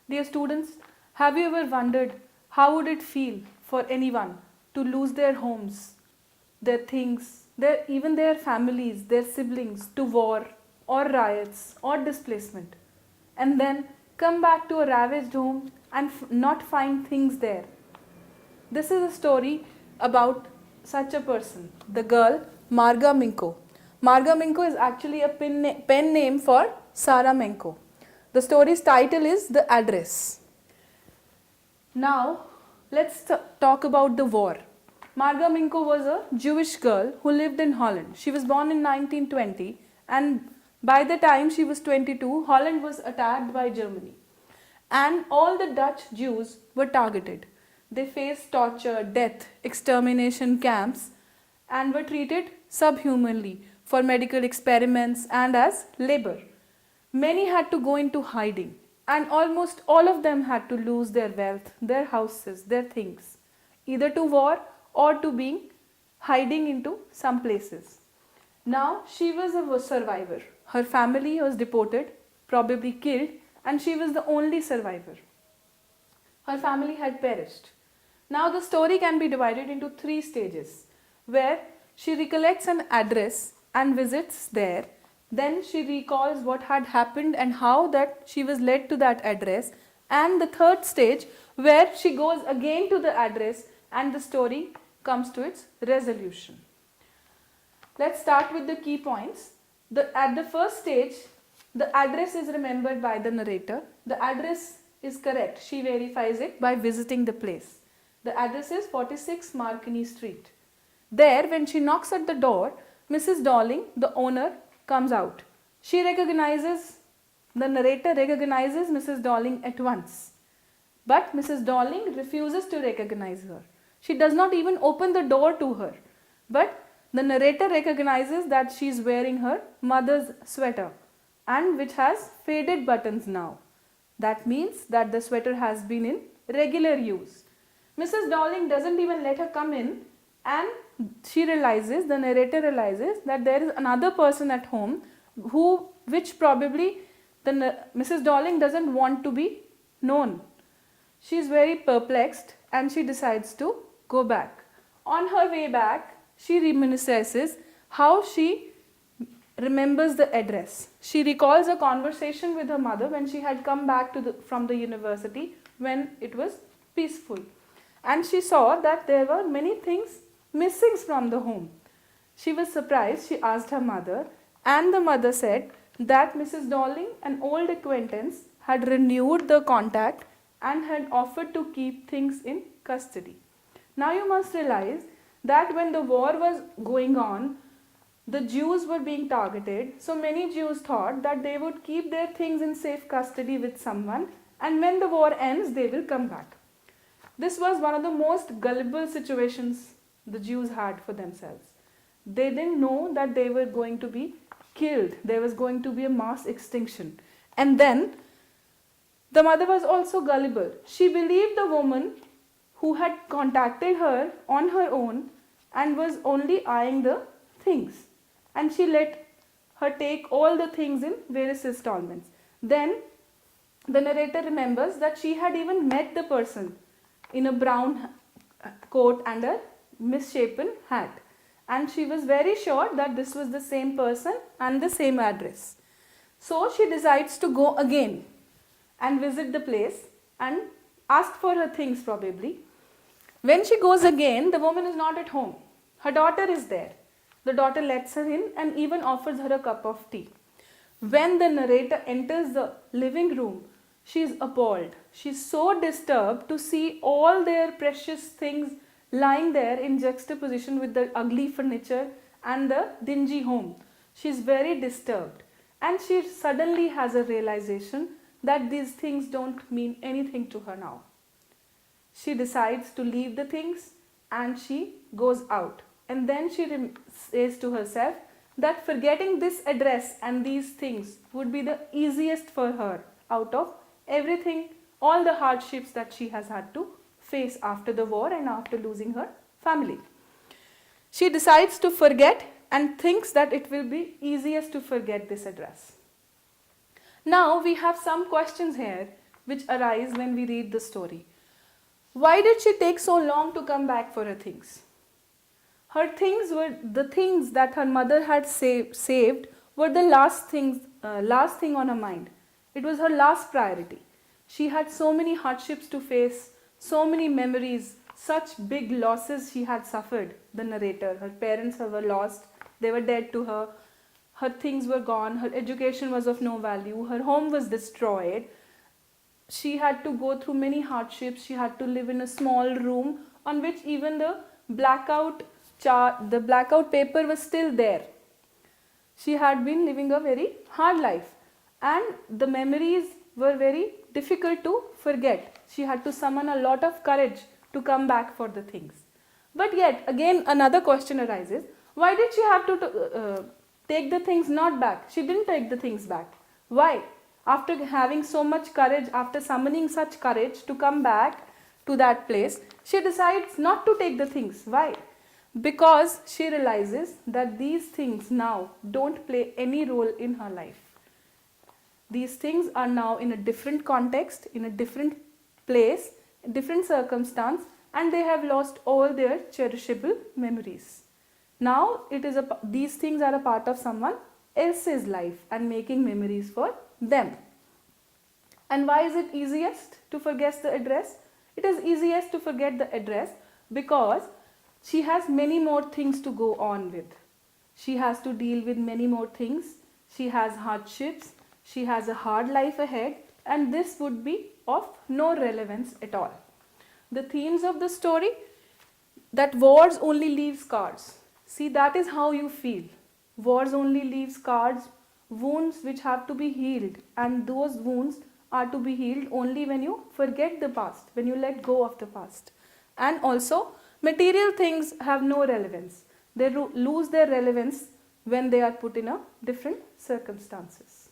Dear students, have you ever wondered how would it feel for anyone to lose their homes, their things, even their families, their siblings to war or riots or displacement, and then come back to a ravaged home and not find things there? This is a story about such a person, the girl Marga Minko. Marga Minko is actually a pen name for Sarah Menko. The story's title is The Address. Now, let's talk about the war. Marga Minko was a Jewish girl who lived in Holland. She was born in 1920, and by the time she was 22, Holland was attacked by Germany. And all the Dutch Jews were targeted. They faced torture, death, extermination camps, and were treated subhumanly for medical experiments and as labor. Many had to go into hiding, and almost all of them had to lose their wealth, their houses, their things, either to war or to being hiding into some places. Now she was a survivor. Her family was deported, probably killed, and she was the only survivor. Her family had perished. Now the story can be divided into 3 stages, where she recollects an address and visits there. Then she recalls what had happened and how that she was led to that address. And the 3rd stage, where she goes again to the address and the story comes to its resolution. Let's start with the key points. At the first stage, the address is remembered by the narrator. The address is correct. She verifies it by visiting the place. The address is 46 Marconi Street. There, when she knocks at the door, Mrs. Darling, the owner, comes out. The narrator recognizes Mrs. Darling at once. But Mrs. Darling refuses to recognize her. She does not even open the door to her. But the narrator recognizes that she is wearing her mother's sweater, and which has faded buttons now. That means that the sweater has been in regular use. Mrs. Darling doesn't even let her come in, and the narrator realizes that there is another person at home which probably Mrs. Darling doesn't want to be known. She is very perplexed and she decides to go back. On her way back, she reminisces how she remembers the address. She recalls a conversation with her mother when she had come back from the university when it was peaceful. And she saw that there were many things missing from the home. She was surprised. She asked her mother, and the mother said that Mrs. Darling, an old acquaintance, had renewed the contact and had offered to keep things in custody. Now you must realize that when the war was going on, the Jews were being targeted. So many Jews thought that they would keep their things in safe custody with someone, and when the war ends, they will come back. This was one of the most gullible situations the Jews had for themselves. They didn't know that they were going to be killed. There was going to be a mass extinction. And then the mother was also gullible. She believed the woman who had contacted her on her own and was only eyeing the things. And she let her take all the things in various installments. Then the narrator remembers that she had even met the person in a brown coat and a misshapen hat, and she was very sure that this was the same person and the same address. So she decides to go again and visit the place and ask for her things probably. When she goes again, the woman is not at home. Her daughter is there. The daughter lets her in and even offers her a cup of tea. When the narrator enters the living room, she is appalled. She is so disturbed to see all their precious things lying there in juxtaposition with the ugly furniture and the dingy home. She is very disturbed, and she suddenly has a realization that these things don't mean anything to her now. She decides to leave the things and she goes out, and then she says to herself that forgetting this address and these things would be the easiest for her out of everything, all the hardships that she has had to face after the war and after losing her family. She decides to forget and thinks that it will be easiest to forget this address. Now we have some questions here which arise when we read the story. Why did she take so long to come back for her things? Her things were the things that her mother had saved were the last thing on her mind. It was her last priority. She had so many hardships to face, so many memories, such big losses she had suffered, the narrator. Her parents were lost, they were dead to her. Her things were gone, her education was of no value, her home was destroyed. She had to go through many hardships. She had to live in a small room on which even the blackout paper was still there. She had been living a very hard life, and the memories were very difficult to forget. She had to summon a lot of courage to come back for the things. But yet again another question arises, why did she have to take the things not back? She didn't take the things back. Why? After having so much courage, after summoning such courage to come back to that place, she decides not to take the things. Why? Because she realizes that these things now don't play any role in her life. These things are now in a different context, in a different place, different circumstance, and they have lost all their cherishable memories. Now these things are a part of someone else's life and making memories for them. And why is it easiest to forget the address? It is easiest to forget the address because she has many more things to go on with. She has to deal with many more things. She has hardships. She has a hard life ahead, and this would be of no relevance at all. The themes of the story, that wars only leave scars. See, that is how you feel. Wars only leave scars, wounds which have to be healed, and those wounds are to be healed only when you forget the past, when you let go of the past. And also, material things have no relevance. They lose their relevance when they are put in a different circumstances.